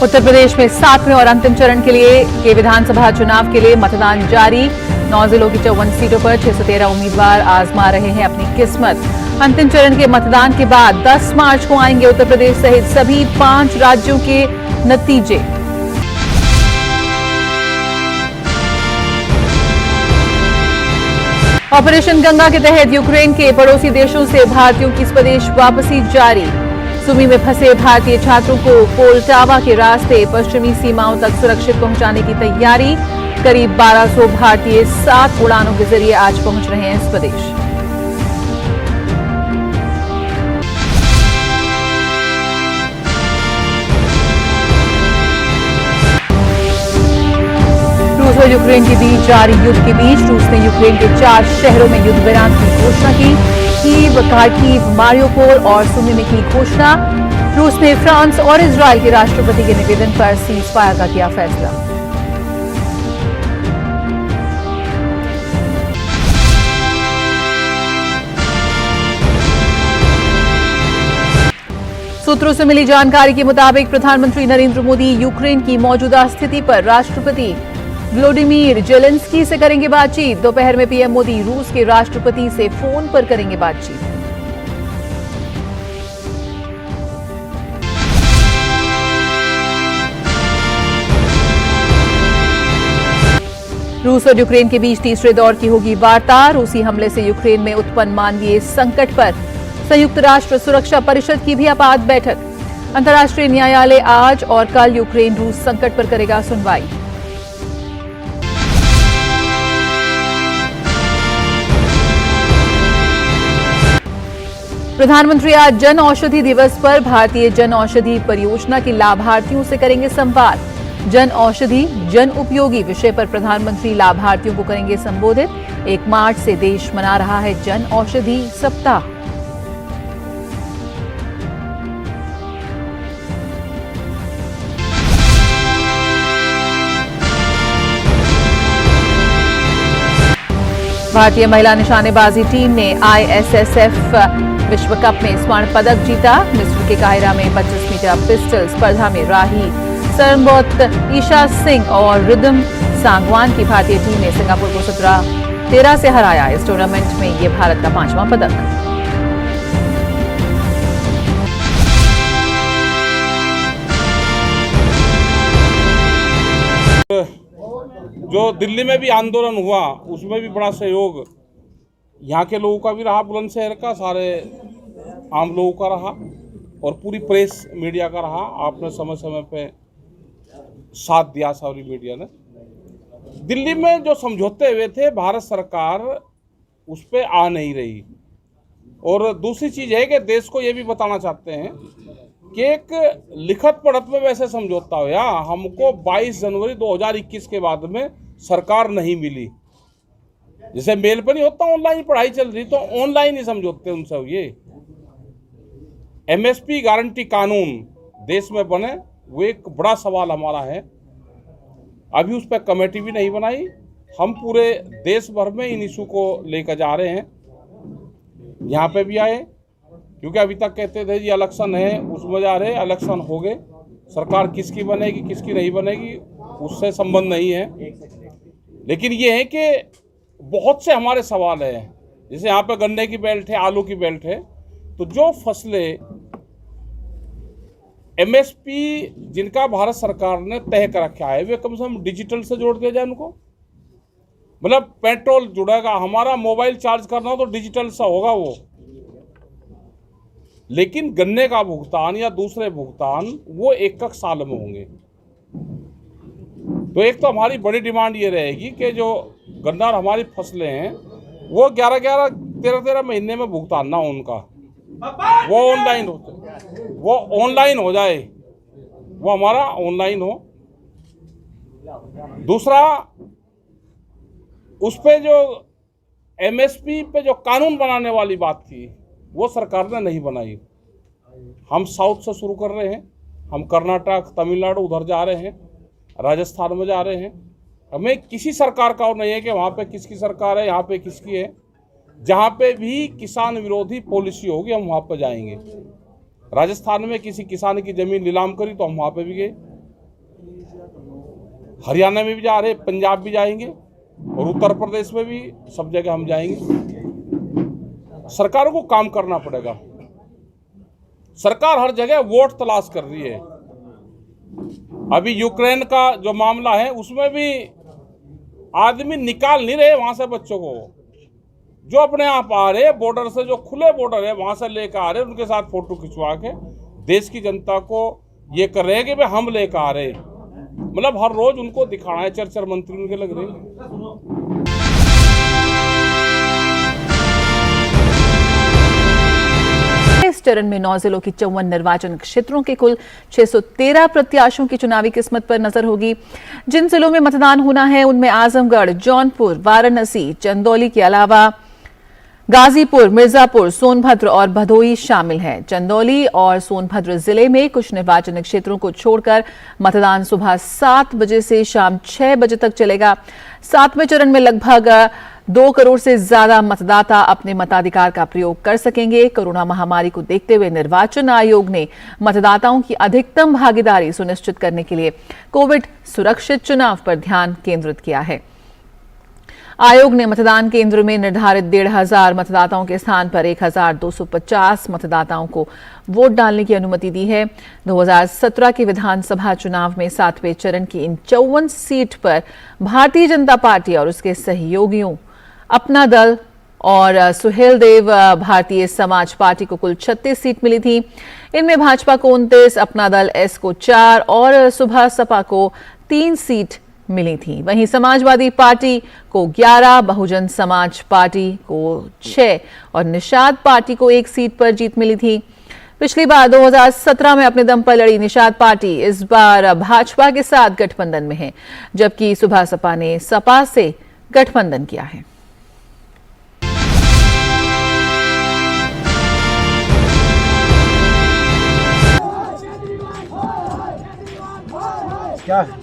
उत्तर प्रदेश में 7वें और अंतिम चरण के विधानसभा चुनाव के लिए मतदान जारी। 9 जिलों की 54 सीटों पर 613 उम्मीदवार आजमा रहे हैं अपनी किस्मत। अंतिम चरण के मतदान के बाद 10 मार्च को आएंगे उत्तर प्रदेश सहित सभी 5 राज्यों के नतीजे। ऑपरेशन गंगा के तहत यूक्रेन के पड़ोसी देशों से भारतीयों की स्वदेश वापसी जारी। सुमी में फंसे भारतीय छात्रों को पोल्टावा के रास्ते पश्चिमी सीमाओं तक सुरक्षित पहुंचाने की तैयारी। करीब 1200 भारतीय 7 उड़ानों के जरिए आज पहुंच रहे हैं स्वदेश। रूस और यूक्रेन के बीच जारी युद्ध के बीच रूस ने यूक्रेन के 4 शहरों में युद्ध विराम की घोषणा की। कीव, खार्किव, मारियोपोल और सुमी में की घोषणा। रूस ने फ्रांस और इजरायल के राष्ट्रपति के निवेदन पर सीज फायर का किया फैसला। सूत्रों से मिली जानकारी के मुताबिक प्रधानमंत्री नरेंद्र मोदी यूक्रेन की मौजूदा स्थिति पर राष्ट्रपति व्लादिमीर जेलेंस्की से करेंगे बातचीत। दोपहर में पीएम मोदी रूस के राष्ट्रपति से फोन पर करेंगे बातचीत। रूस और यूक्रेन के बीच तीसरे दौर की होगी वार्ता। रूसी हमले से यूक्रेन में उत्पन्न मानवीय संकट पर संयुक्त राष्ट्र सुरक्षा परिषद की भी आपात बैठक। अंतर्राष्ट्रीय न्यायालय आज और कल यूक्रेन रूस संकट पर करेगा सुनवाई। प्रधानमंत्री आज जन औषधि दिवस पर भारतीय जन औषधि परियोजना के लाभार्थियों से करेंगे संवाद। जन औषधि जन उपयोगी विषय पर प्रधानमंत्री लाभार्थियों को करेंगे संबोधित। 1 मार्च से देश मना रहा है जन औषधि सप्ताह। भारतीय महिला निशानेबाजी टीम ने ISSF विश्व कप में स्वर्ण पदक जीता। मिस्र के काहिरा में 25 मीटर पिस्टल स्पर्धा में राही सरनबोत, ईशा सिंह और रिदम सांगवान की भारतीय टीम ने सिंगापुर को 17-13 से हराया। इस टूर्नामेंट में ये भारत का 5वां पदक। जो दिल्ली में भी आंदोलन हुआ उसमें भी बड़ा सहयोग यहाँ के लोगों का भी रहा, बुलंदशहर का सारे आम लोगों का रहा और पूरी प्रेस मीडिया का रहा। आपने समय समय पे साथ दिया सारी मीडिया ने। दिल्ली में जो समझौते हुए थे भारत सरकार उस पर आ नहीं रही। और दूसरी चीज़ है कि देश को ये भी बताना चाहते हैं कि एक लिखत पढ़त में वैसे समझौता हो या हमको 22 जनवरी 2021 के बाद में सरकार नहीं मिली। जैसे मेल पर नहीं होता ऑनलाइन पढ़ाई चल रही तो ऑनलाइन ही समझौते उनसे हुए। MSP गारंटी कानून देश में बने वो एक बड़ा सवाल हमारा है। अभी उस पर कमेटी भी नहीं बनाई। हम पूरे देश भर में इन इशू को लेकर जा रहे हैं। यहाँ पे भी आए क्योंकि अभी तक कहते थे जी इलेक्शन है, उसमें जा रहे इलेक्शन हो गए, सरकार किसकी बनेगी किसकी नहीं बनेगी उससे संबंध नहीं है। लेकिन ये है कि बहुत से हमारे सवाल हैं। जैसे यहाँ पे गन्ने की बेल्ट है, आलू की बेल्ट है, तो जो फसलें MSP जिनका भारत सरकार ने तय कर रखा है वे कम से कम डिजिटल से जोड़ दिया जाए उनको। मतलब पेट्रोल जुड़ेगा, हमारा मोबाइल चार्ज करना हो तो डिजिटल सा होगा वो। लेकिन गन्ने का भुगतान या दूसरे भुगतान वो 1 साल में होंगे। तो एक तो हमारी बड़ी डिमांड ये रहेगी कि जो गन्ना और हमारी फसलें हैं वो 11-11, 13-13 महीने में भुगतान ना हो उनका, वो ऑनलाइन हो जाए, वो हमारा ऑनलाइन हो। दूसरा, उस पे जो MSP पे जो कानून बनाने वाली बात थी वो सरकार ने नहीं बनाई। हम साउथ से शुरू कर रहे हैं, हम कर्नाटक, तमिलनाडु उधर जा रहे हैं, राजस्थान में जा रहे हैं। हमें किसी सरकार का और नहीं है कि वहाँ पे किसकी सरकार है, यहाँ पे किसकी है। जहाँ पे भी किसान विरोधी पॉलिसी होगी हम वहाँ पर जाएंगे। राजस्थान में किसी किसान की ज़मीन नीलाम करी तो हम वहाँ पे भी गए। हरियाणा में भी जा रहे, पंजाब भी जाएंगे और उत्तर प्रदेश में भी, सब जगह हम जाएंगे। सरकार को काम करना पड़ेगा। सरकार हर जगह वोट तलाश कर रही है। अभी यूक्रेन का जो मामला है उसमें भी आदमी निकाल नहीं रहे वहां से बच्चों को, जो अपने आप आ रहे बॉर्डर से, जो खुले बॉर्डर है वहां से लेकर आ रहे, उनके साथ फोटो खिंचवा के देश की जनता को ये कर रहे हैं कि भाई हम लेकर आ रहे, मतलब हर रोज उनको दिखाना है। चर्चा मंत्री उनके लग रहे हैं। इस चरण में 9 जिलों की 54 निर्वाचन क्षेत्रों के कुल 613 प्रत्याशियों की चुनावी किस्मत पर नजर होगी। जिन जिलों में मतदान होना है उनमें आजमगढ़, जौनपुर, वाराणसी, चंदौली के अलावा गाजीपुर, मिर्जापुर, सोनभद्र और भदोही शामिल हैं। चंदौली और सोनभद्र जिले में कुछ निर्वाचन क्षेत्रों को छोड़कर मतदान सुबह 7 बजे से शाम 6 बजे तक चलेगा। 7वें चरण में लगभग 2 करोड़ से ज्यादा मतदाता अपने मताधिकार का प्रयोग कर सकेंगे। कोरोना महामारी को देखते हुए निर्वाचन आयोग ने मतदाताओं की अधिकतम भागीदारी सुनिश्चित करने के लिए कोविड सुरक्षित चुनाव पर ध्यान केंद्रित किया है। आयोग ने मतदान केंद्र में निर्धारित 1,500 मतदाताओं के स्थान पर 1,250 मतदाताओं को वोट डालने की अनुमति दी है। 2017 के विधानसभा चुनाव में 7वें चरण की इन 54 सीट पर भारतीय जनता पार्टी और उसके सहयोगियों अपना दल और सुहेलदेव भारतीय समाज पार्टी को कुल 36 सीट मिली थी। इनमें भाजपा को 29, अपना दल एस को 4 और सुभा सपा को 3 सीट मिली थी। वहीं समाजवादी पार्टी को 11, बहुजन समाज पार्टी को 6 और निषाद पार्टी को 1 सीट पर जीत मिली थी। पिछली बार 2017 में अपने दम पर लड़ी निषाद पार्टी इस बार भाजपा के साथ गठबंधन में है, जबकि सुभा सपा ने सपा से गठबंधन किया है। क्या है?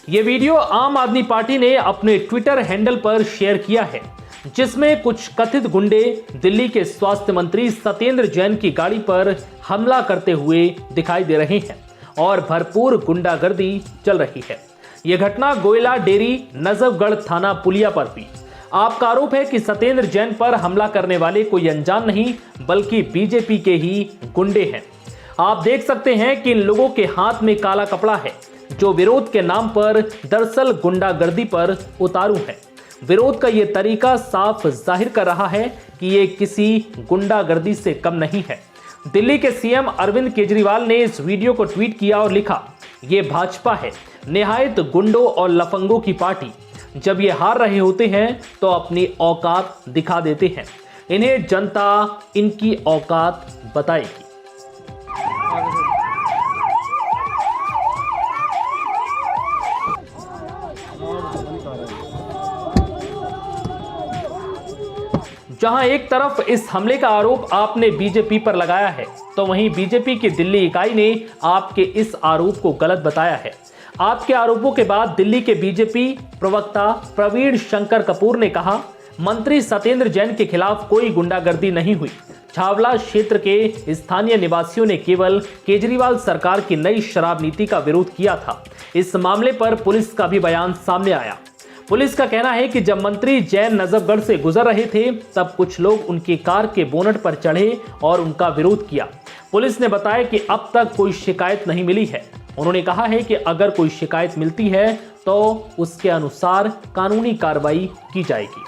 ये वीडियो आम आदमी पार्टी ने अपने ट्विटर हैंडल पर शेयर किया है, जिसमें कुछ कथित गुंडे दिल्ली के स्वास्थ्य मंत्री सत्येंद्र जैन की गाड़ी पर हमला करते हुए दिखाई दे रहे हैं और भरपूर गुंडागर्दी चल रही है। यह घटना गोयला डेरी नजफगढ़ थाना पुलिया पर हुई। आपका आरोप है कि सत्येंद्र जैन पर हमला करने वाले कोई अनजान नहीं बल्कि बीजेपी के ही गुंडे हैं। आप देख सकते हैं कि इन लोगों के हाथ में काला कपड़ा है, जो विरोध के नाम पर दरअसल गुंडागर्दी पर उतारू है। विरोध का यह तरीका साफ जाहिर कर रहा है कि ये किसी गुंडागर्दी से कम नहीं है। दिल्ली के सीएम अरविंद केजरीवाल ने इस वीडियो को ट्वीट किया और लिखा, ये भाजपा है, निहायत गुंडों और लफंगों की पार्टी। जब ये हार रहे होते हैं तो अपनी औकात दिखा देते हैं। इन्हें जनता इनकी औकात बताएगी। जहां एक तरफ इस हमले का आरोप आपने बीजेपी पर लगाया है, तो वहीं बीजेपी की दिल्ली इकाई ने आपके इस आरोप को गलत बताया है। आपके आरोपों के बाद दिल्ली के बीजेपी प्रवक्ता प्रवीण शंकर कपूर ने कहा, मंत्री सत्येंद्र जैन के खिलाफ कोई गुंडागर्दी नहीं हुई। छावला क्षेत्र के स्थानीय निवासियों ने केवल केजरीवाल सरकार की नई शराब नीति का विरोध किया था। इस मामले पर पुलिस का भी बयान सामने आया। पुलिस का कहना है कि जब मंत्री जैन नजफगढ़ से गुजर रहे थे, तब कुछ लोग उनकी कार के बोनट पर चढ़े और उनका विरोध किया। पुलिस ने बताया कि अब तक कोई शिकायत नहीं मिली है। उन्होंने कहा है कि अगर कोई शिकायत मिलती है तो उसके अनुसार कानूनी कार्रवाई की जाएगी।